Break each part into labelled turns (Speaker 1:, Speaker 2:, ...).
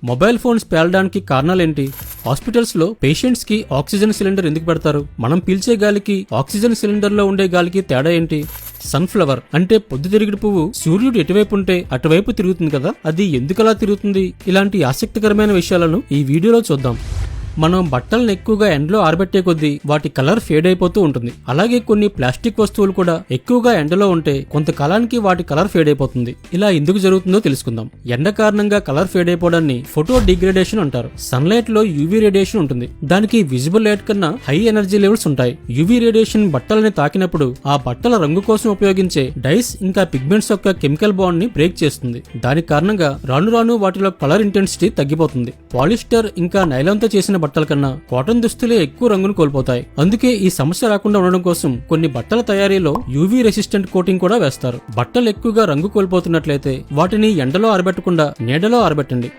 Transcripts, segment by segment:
Speaker 1: Mobile phones పేలడానికి కారణాలేంటి? Hospitals లో పేషెంట్స్ కి ఆక్సిజన్ సిలిండర్ ఎందుకు పెడతారు? మనం పీల్చే గాలికి ఆక్సిజన్ సిలిండర్ లో ఉండే గాలికి తేడా ఏంటి? సన్ఫ్లవర్ అంటే పొద్దుతిరుగుడు పువ్వు సూర్యుడు ఎటువైపు ఉంటే అటువైపు తిరుగుతుంది కదా, అది ఎందుకలా తిరుగుతుంది? ఇలాంటి ఆసక్తికరమైన విషయాలను ఈ వీడియోలో చూద్దాం. మనం బట్టలను ఎక్కువగా ఎండలో ఆరబెట్టే కొద్దీ వాటి కలర్ ఫేడ్ అయిపోతూ ఉంటుంది. అలాగే కొన్ని ప్లాస్టిక్ వస్తువులు కూడా ఎక్కువగా ఎండలో ఉంటే కొంతకాలానికి వాటి కలర్ ఫేడ్ అయిపోతుంది. ఇలా ఎందుకు జరుగుతుందో తెలుసుకుందాం. ఎండ కారణంగా కలర్ ఫేడ్ అయిపోవడాన్ని ఫోటో డిగ్రేడేషన్ అంటారు. సన్లైట్ లో యూవీ రేడియేషన్ ఉంటుంది. దానికి విజిబుల్ లైట్ కన్నా హై ఎనర్జీ లెవెల్స్ ఉంటాయి. యూవీ రేడియేషన్ బట్టలని తాకినప్పుడు ఆ బట్టల రంగు కోసం ఉపయోగించే డైస్ ఇంకా పిగ్మెంట్స్ యొక్క కెమికల్ బాండ్ ని బ్రేక్ చేస్తుంది. దాని కారణంగా రాను రాను వాటిలో కలర్ ఇంటెన్సిటీ తగ్గిపోతుంది. పాలిస్టర్ ఇంకా నైలాన్ తో చేసిన బట్టల కన్నా కాటన్ దుస్తులే ఎక్కువ రంగును కోల్పోతాయి. అందుకే ఈ సమస్య రాకుండా ఉండడం కోసం కొన్ని బట్టల తయారీలో యూవీ రెసిస్టెంట్ కోటింగ్ కూడా వేస్తారు. బట్టలు ఎక్కువగా రంగు కోల్పోతున్నట్లయితే వాటిని ఎండలో ఆరబెట్టకుండా నీడలో ఆరబెట్టండి.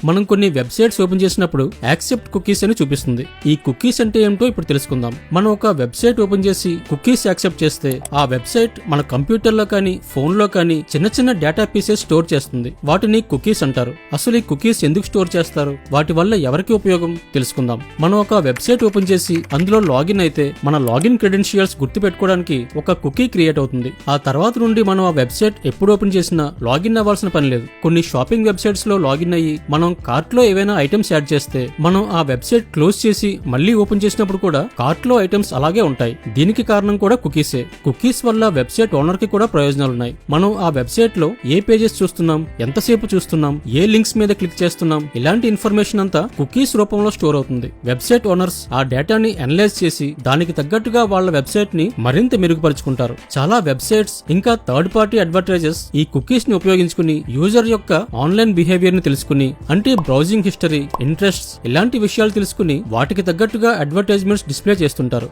Speaker 1: మనం కొన్ని వెబ్సైట్స్ ఓపెన్ చేసినప్పుడు యాక్సెప్ట్ కుకీస్ అని చూపిస్తుంది. ఈ కుకీస్ అంటే ఏమిటో ఇప్పుడు తెలుసుకుందాం. మనం ఒక వెబ్సైట్ ఓపెన్ చేసి కుకీస్ యాక్సెప్ట్ చేస్తే ఆ వెబ్సైట్ మన కంప్యూటర్లో కానీ ఫోన్లో కానీ చిన్న చిన్న డేటా పీసెస్ స్టోర్ చేస్తుంది. వాటిని కుకీస్ అంటారు. అసలు ఈ కుకీస్ ఎందుకు స్టోర్ చేస్తారు? వాటి వల్ల ఎవరికి ఉపయోగం తెలుసుకుందాం. మనం ఒక వెబ్సైట్ ఓపెన్ చేసి అందులో లాగిన్ అయితే మన లాగిన్ క్రెడెన్షియల్స్ గుర్తు పెట్టుకోవడానికి ఒక కుకీ క్రియేట్ అవుతుంది. ఆ తర్వాత నుండి మనం ఆ వెబ్సైట్ ఎప్పుడు ఓపెన్ చేసినా లాగిన్ అవ్వాల్సిన పని లేదు. కొన్ని షాపింగ్ వెబ్సైట్స్ లో లాగిన్ అయ్యి మనం కార్ట్ లో ఏవైనా ఐటమ్స్ యాడ్ చేస్తే మనం ఆ వెబ్సైట్ క్లోజ్ చేసి మళ్ళీ ఓపెన్ చేసినప్పుడు కూడా కార్ట్ లో ఐటమ్స్ అలాగే ఉంటాయి. దీనికి కారణం కూడా కుకీసే. కుకీస్ వల్ల వెబ్సైట్ ఓనర్ కి కూడా ప్రయోజనాలున్నాయి. మనం ఆ వెబ్సైట్ లో ఏ పేజెస్ చూస్తున్నాం, ఎంతసేపు చూస్తున్నాం, ఏ లింక్స్ మీద క్లిక్ చేస్తున్నాం, ఇలాంటి ఇన్ఫర్మేషన్ అంతా కుకీస్ రూపంలో స్టోర్ అవుతుంది. వెబ్సైట్ ఓనర్స్ ఆ డేటాని అనలైజ్ చేసి దానికి తగ్గట్టుగా వాళ్ళ వెబ్సైట్ ని మరింత మెరుగుపరుచుకుంటారు. చాలా వెబ్సైట్స్ ఇంకా థర్డ్ పార్టీ అడ్వర్టైజర్స్ ఈ కుకీస్ ని ఉపయోగించుకుని యూజర్ యొక్క ఆన్లైన్ బిహేవియర్ ని తెలుసుకుని అంటే బ్రౌజింగ్ హిస్టరీ, ఇంట్రెస్ట్స్ ఇలాంటి విషయాలు తెలుసుకుని వాటికి తగ్గట్టుగా అడ్వర్టైజ్మెంట్స్ డిస్ప్లే చేస్తుంటారు.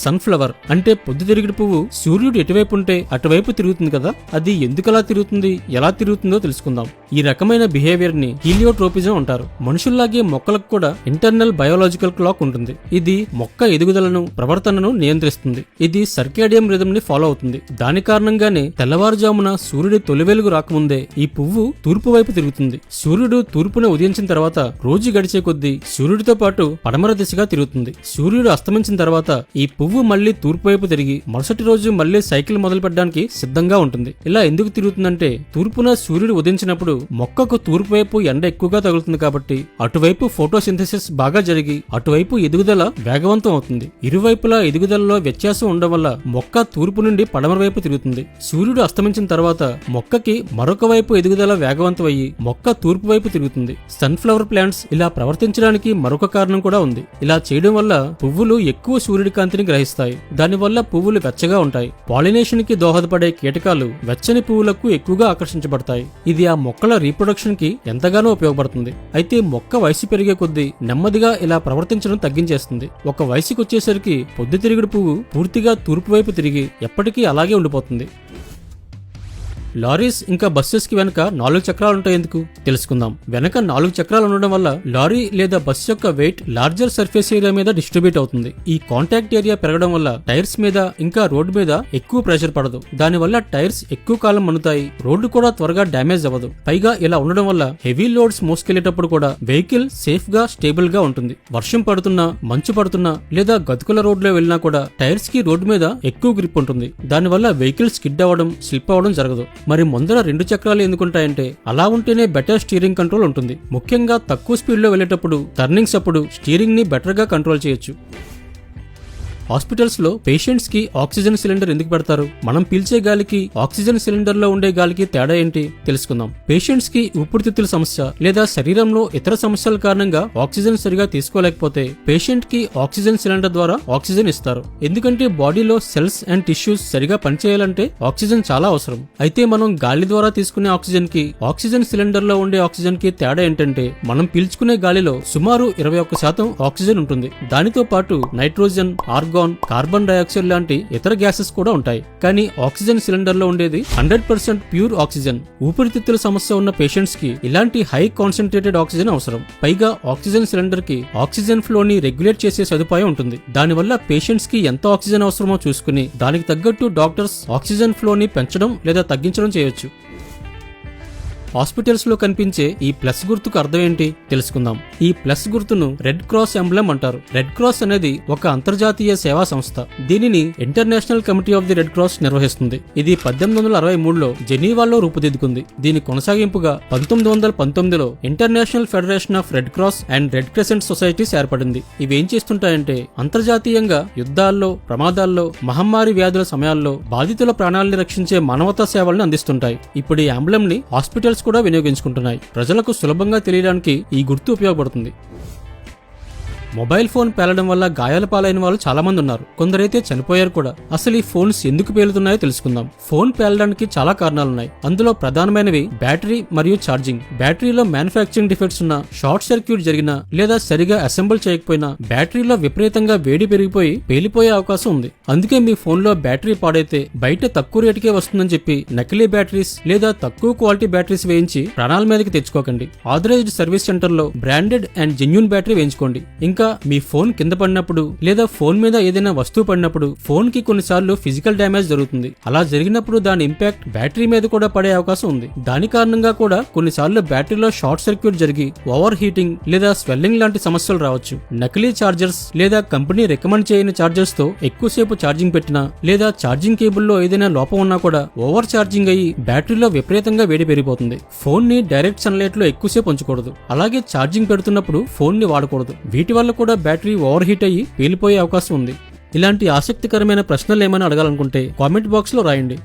Speaker 1: సన్ఫ్లవర్ అంటే పొద్దుతిరుగుడు పువ్వు సూర్యుడు ఎటువైపు ఉంటే అటువైపు తిరుగుతుంది కదా, అది ఎందుకలా తిరుగుతుంది, ఎలా తిరుగుతుందో తెలుసుకుందాం. ఈ రకమైన బిహేవియర్ ని హీలియోట్రోపిజం అంటారు. మనుషుల్లాగే మొక్కలకు కూడా ఇంటర్నల్ బయోలాజికల్ క్లాక్ ఉంటుంది. ఇది మొక్క ఎదుగుదలను, ప్రవర్తనను నియంత్రిస్తుంది. ఇది సర్కేడియం రిథం ని ఫాలో అవుతుంది. దాని కారణంగానే తెల్లవారుజామున సూర్యుడి తొలి వెలుగు రాకముందే ఈ పువ్వు తూర్పు వైపు తిరుగుతుంది. సూర్యుడు తూర్పున ఉదయించిన తర్వాత రోజు గడిచే కొద్దీ సూర్యుడితో పాటు పడమర దిశగా తిరుగుతుంది. సూర్యుడు అస్తమించిన తర్వాత ఈ పువ్వు మళ్లీ తూర్పు వైపు తిరిగి మరుసటి రోజు మళ్లీ సైకిల్ మొదలు పెట్టడానికి సిద్ధంగా ఉంటుంది. ఇలా ఎందుకు తిరుగుతుందంటే తూర్పున సూర్యుడు ఉదయించినప్పుడు మొక్కకు తూర్పు వైపు ఎండ ఎక్కువగా తగులుతుంది కాబట్టి అటువైపు ఫోటోసింథసిస్ బాగా జరిగి అటువైపు ఎదుగుదల వేగవంతం అవుతుంది. ఇరువైపులా ఎదుగుదలలో వ్యత్యాసం ఉండడం వల్ల మొక్క తూర్పు నుండి పడమర వైపు తిరుగుతుంది. సూర్యుడు అస్తమించిన తర్వాత మొక్కకి మరొక వైపు ఎదుగుదల వేగవంతం అయ్యి మొక్క తూర్పు వైపు తిరుగుతుంది. సన్ఫ్లవర్ ప్లాంట్స్ ఇలా ప్రవర్తించడానికి మరొక కారణం కూడా ఉంది. ఇలా చేయడం వల్ల పువ్వులు ఎక్కువ సూర్యుడి కాంతిని గ్రహిస్తాయి. దానివల్ల పువ్వులు వెచ్చగా ఉంటాయి. పాలినేషన్ కి దోహదపడే కీటకాలు వెచ్చని పువ్వులకు ఎక్కువగా ఆకర్షించబడతాయి. ఇది ఆ మొక్కల రీప్రొడక్షన్ కి ఎంతగానో ఉపయోగపడుతుంది. అయితే మొక్క వయసు పెరిగే కొద్దీ నెమ్మదిగా ఇలా ప్రవర్తించడం తగ్గించేస్తుంది. ఒక వయసుకు వచ్చేసరికి పొద్దుతిరుగుడు పువ్వు పూర్తిగా తూర్పు వైపు తిరిగి ఎప్పటికీ అలాగే ఉండిపోతుంది. లారీస్ ఇంకా బస్సెస్ కి వెనక 4 చక్రాలు ఉంటాయి. ఎందుకు తెలుసుకుందాం. వెనక 4 చక్రాలు ఉండడం వల్ల లారీ లేదా బస్ యొక్క వెయిట్ లార్జర్ సర్ఫేస్ ఏరియా మీద డిస్ట్రిబ్యూట్ అవుతుంది. ఈ కాంటాక్ట్ ఏరియా పెరగడం వల్ల టైర్స్ మీద ఇంకా రోడ్డు మీద ఎక్కువ ప్రెషర్ పడదు. దానివల్ల టైర్స్ ఎక్కువ కాలం మన్నుతాయి. రోడ్డు కూడా త్వరగా డ్యామేజ్ అవ్వదు. పైగా ఇలా ఉండడం వల్ల హెవీ లోడ్స్ మోసుకెళ్లేటప్పుడు కూడా వెహికల్ సేఫ్ గా స్టేబుల్ గా ఉంటుంది. వర్షం పడుతున్నా, మంచు పడుతున్నా లేదా గతుకుల రోడ్లో వెళ్ళినా కూడా టైర్స్ కి రోడ్డు మీద ఎక్కువ గ్రిప్ ఉంటుంది. దానివల్ల వెహికల్ స్కిడ్ అవ్వడం, స్లిప్ అవ్వడం జరగదు. మరి ముందర 2 చక్రాలు ఎందుకుంటాయంటే అలా ఉంటేనే బెటర్ స్టీరింగ్ కంట్రోల్ ఉంటుంది. ముఖ్యంగా తక్కువ స్పీడ్ లో వెళ్లేటప్పుడు, టర్నింగ్స్ అప్పుడు స్టీరింగ్ ని బెటర్ గా కంట్రోల్ చేయొచ్చు. హాస్పిటల్స్ లో పేషెంట్స్ కి ఆక్సిజన్ సిలిండర్ ఎందుకు పెడతారు? మనం పీల్చే గాలికి ఆక్సిజన్ సిలిండర్ లో ఉండే గాలికి తేడా ఏంటి తెలుసుకుందాం. పేషెంట్స్ కి ఊపిరితిత్తుల సమస్య లేదా శరీరంలో ఇతర సమస్యల కారణంగా ఆక్సిజన్ సరిగా తీసుకోలేకపోతే పేషెంట్ కి ఆక్సిజన్ సిలిండర్ ద్వారా ఆక్సిజన్ ఇస్తారు. ఎందుకంటే బాడీలో సెల్స్ అండ్ టిష్యూస్ సరిగా పనిచేయాలంటే ఆక్సిజన్ చాలా అవసరం. అయితే మనం గాలి ద్వారా తీసుకునే ఆక్సిజన్ కి ఆక్సిజన్ సిలిండర్ లో ఉండే ఆక్సిజన్ కి తేడా ఏంటంటే మనం పీల్చుకునే గాలిలో సుమారు 21% ఆక్సిజన్ ఉంటుంది. దానితో పాటు నైట్రోజన్, ఆర్గాన్, కార్బన్ డయాక్సైడ్ లాంటి ఇతర గ్యాసెస్ కూడా ఉంటాయి. కానీ ఆక్సిజన్ సిలిండర్ లో ఉండేది 100% ప్యూర్ ఆక్సిజన్. ఊపిరితిత్తుల సమస్య ఉన్న పేషెంట్స్ కి ఇలాంటి హై కాన్సన్ట్రేటెడ్ ఆక్సిజన్ అవసరం. పైగా ఆక్సిజన్ సిలిండర్ కి ఆక్సిజన్ ఫ్లో ని రెగ్యులేట్ చేసే సదుపాయం ఉంటుంది. దానివల్ల పేషెంట్స్ కి ఎంత ఆక్సిజన్ అవసరమో చూసుకుని దానికి తగ్గట్టు డాక్టర్స్ ఆక్సిజన్ ఫ్లో ని పెంచడం లేదా తగ్గించడం చేయొచ్చు. హాస్పిటల్స్ లో కనిపించే ఈ ప్లస్ గుర్తుకు అర్థం ఏంటి తెలుసుకుందాం. ఈ ప్లస్ గుర్తును రెడ్ క్రాస్ ఎంబ్లెమ్ అంటారు. రెడ్ క్రాస్ అనేది ఒక అంతర్జాతీయ సేవా సంస్థ. దీనిని International Committee of the Red Cross నిర్వహిస్తుంది. ఇది 1863లో జెనీవాలో రూపుదిద్దుకుంది. దీని కొనసాగింపుగా 1919లో International Federation of Red Cross and Red Crescent Societies ఏర్పడింది. ఇవేం చేస్తుంటాయంటే అంతర్జాతీయంగా యుద్ధాల్లో, ప్రమాదాల్లో, మహమ్మారి వ్యాధుల సమయాల్లో బాధితుల ప్రాణాలను రక్షించే మానవతా సేవలను అందిస్తుంటాయి. ఇప్పుడు ఈ ఎంబ్లెమ్ ని హాస్పిటల్స్ కూడా వినియోగించుకుంటున్నాయి. ప్రజలకు సులభంగా తెలియడానికి ఈ గుర్తు ఉపయోగపడుతుంది. మొబైల్ ఫోన్ పేలడం వల్ల గాయాల పాలైన వాళ్ళు చాలా మంది ఉన్నారు. కొందరైతే చనిపోయారు కూడా. అసలు ఈ ఫోన్స్ ఎందుకు పేలుతున్నాయో తెలుసుకుందాం. ఫోన్ పేలడానికి చాలా కారణాలున్నాయి. అందులో ప్రధానమైనవి బ్యాటరీ మరియు ఛార్జింగ్. బ్యాటరీలో మ్యానుఫ్యాక్చరింగ్ డిఫెక్ట్స్ ఉన్న, షార్ట్ సర్క్యూట్ జరిగినా లేదా సరిగా అసెంబుల్ చేయకపోయినా బ్యాటరీలో విపరీతంగా వేడి పెరిగిపోయి పేలిపోయే అవకాశం ఉంది. అందుకే మీ ఫోన్లో బ్యాటరీ పాడైతే బయట తక్కువ రేటుకే వస్తుందని చెప్పి నకిలీ బ్యాటరీస్ లేదా తక్కువ క్వాలిటీ బ్యాటరీస్ వేయించి ప్రాణాల మీదకి తెచ్చుకోకండి. ఆథరైజ్డ్ సర్వీస్ సెంటర్లో బ్రాండెడ్ అండ్ జెన్యూన్ బ్యాటరీ వేయించుకోండి. ఇంకా మీ ఫోన్ కింద పడినప్పుడు లేదా ఫోన్ మీద ఏదైనా వస్తువు పడినప్పుడు ఫోన్ కి కొన్నిసార్లు ఫిజికల్ డ్యామేజ్ జరుగుతుంది. అలా జరిగినప్పుడు దాని ఇంపాక్ట్ బ్యాటరీ మీద కూడా పడే అవకాశం ఉంది. దాని కారణంగా కూడా కొన్నిసార్లు బ్యాటరీలో షార్ట్ సర్క్యూట్ జరిగి ఓవర్ హీటింగ్ లేదా స్వెల్లింగ్ లాంటి సమస్యలు రావచ్చు. నకిలీ చార్జర్స్ లేదా కంపెనీ రికమెండ్ చేయని చార్జర్స్ తో ఎక్కువసేపు ఛార్జింగ్ పెట్టినా లేదా ఛార్జింగ్ కేబుల్లో ఏదైనా లోపం ఉన్నా కూడా ఓవర్ ఛార్జింగ్ అయ్యి బ్యాటరీలో విపరీతంగా వేడి పెరిగిపోతుంది. ఫోన్ ని డైరెక్ట్ సన్లైట్ లో ఎక్కువసేపు ఉంచకూడదు. అలాగే ఛార్జింగ్ పెడుతున్నప్పుడు ఫోన్ ని వాడకూడదు. వీటి వల్ల కూడా బ్యాటరీ ఓవర్ హీట్ అయ్యి పేలిపోయే అవకాశం ఉంది. ఇలాంటి ఆసక్తికరమైన ప్రశ్నలు ఏమైనా అడగాలనుకుంటే కామెంట్ బాక్స్ లో రాయండి.